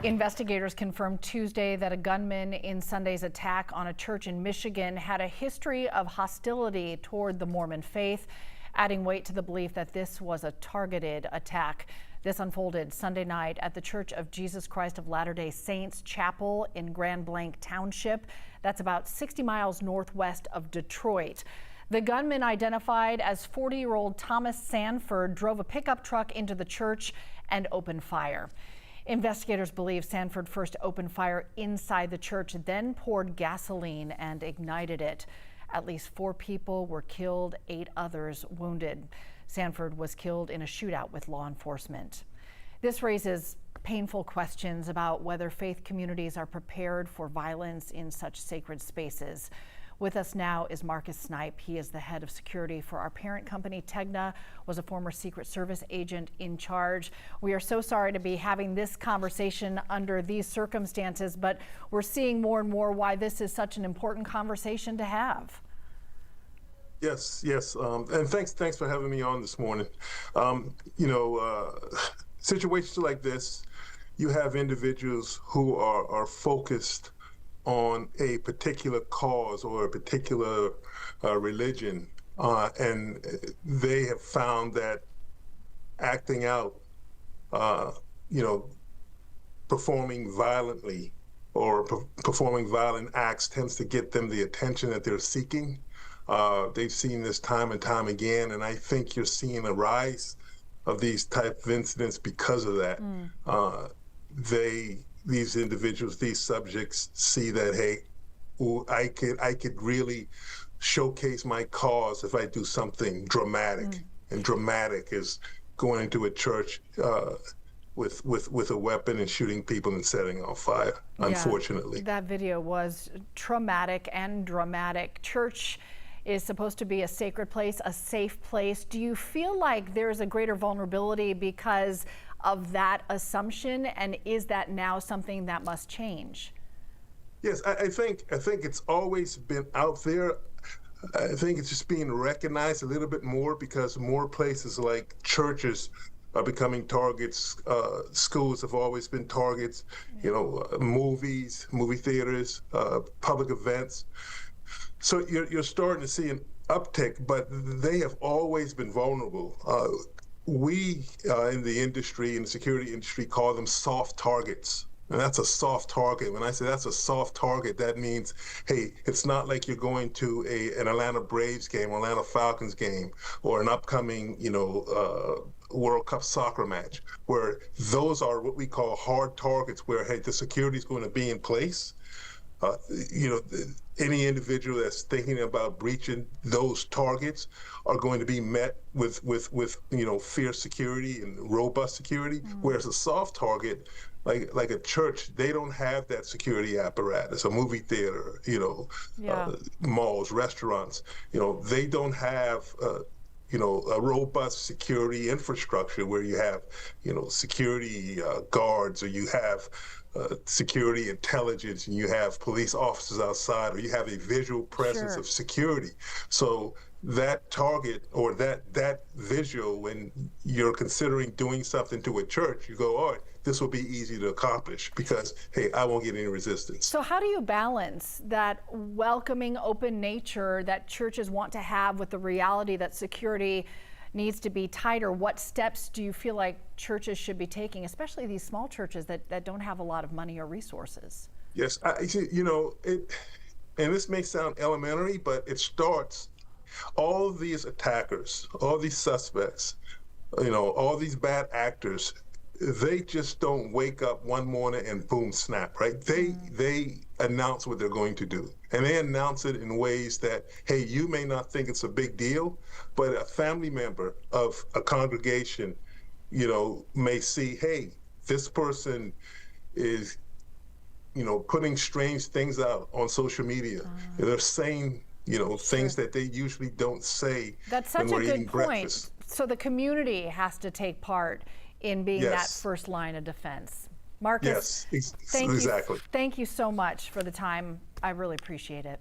Investigators confirmed Tuesday that a gunman in Sunday's attack on a church in Michigan had a history of hostility toward the Mormon faith, adding weight to the belief that this was a targeted attack. This unfolded Sunday night at the Church of Jesus Christ of Latter-day Saints Chapel in Grand Blanc Township. That's about 60 miles northwest of Detroit. The gunman, identified as 40-year-old Thomas Sanford, drove a pickup truck into the church and opened fire. Investigators believe Sanford first opened fire inside the church, then poured gasoline and ignited it. At least 4 people were killed, 8 others wounded. Sanford was killed in a shootout with law enforcement. This raises painful questions about whether faith communities are prepared for violence in such sacred spaces. With us now is Marcus Snipe. He is the head of security for our parent company, TEGNA, was a former Secret Service agent in charge. We are so sorry to be having this conversation under these circumstances, but we're seeing more and more why this is such an important conversation to have. Yes, and thanks for having me on this morning. Situations like this, you have individuals who are focused on a particular cause or a particular religion, and they have found that acting out, performing violently or performing violent acts tends to get them the attention that they're seeking. They've seen this time and time again, and I think you're seeing a rise of these type of incidents because of that. These individuals, these subjects see that, hey, I could really showcase my cause if I do something dramatic. And dramatic is going into a church with a weapon and shooting people and setting on fire, unfortunately. That video was traumatic and dramatic. Church is supposed to be a sacred place, a safe place. Do you feel like there's a greater vulnerability because of that assumption, and is that now something that must change? Yes, I think it's always been out there. I think it's just being recognized a little bit more because more places like churches are becoming targets. Schools have always been targets. Movies, movie theaters, public events. So you're starting to see an uptick, but they have always been vulnerable. We in the industry, in the security industry, call them soft targets. And that's a soft target. When I say that's a soft target, that means, hey, it's not like you're going to an Atlanta Braves game or Atlanta Falcons game or an upcoming, World Cup soccer match, where those are what we call hard targets, where, hey, the security is going to be in place. Any individual that's thinking about breaching those targets are going to be met with fierce security and robust security. Whereas a soft target, like a church, they don't have that security apparatus. A movie theater, malls, restaurants, they don't have a robust security infrastructure where you have, security guards, or you have security intelligence, and you have police officers outside, or you have a visual presence of security. So that target or that visual, when you're considering doing something to a church, you go, all right, this will be easy to accomplish because, hey, I won't get any resistance. So how do you balance that welcoming, open nature that churches want to have with the reality that security needs to be tighter? What steps do you feel like churches should be taking, especially these small churches that don't have a lot of money or resources? Yes, and this may sound elementary, but it starts, all these attackers, all these suspects, all these bad actors, they just don't wake up one morning and boom, snap, right? They announce what they're going to do. And they announce it in ways that, hey, you may not think it's a big deal, but a family member of a congregation, may see, hey, this person is, putting strange things out on social media. They're saying, things that they usually don't say. That's such when a we're eating good point. breakfast. So the community has to take part in being that first line of defense. Marcus, exactly. Thank you so much for the time. I really appreciate it.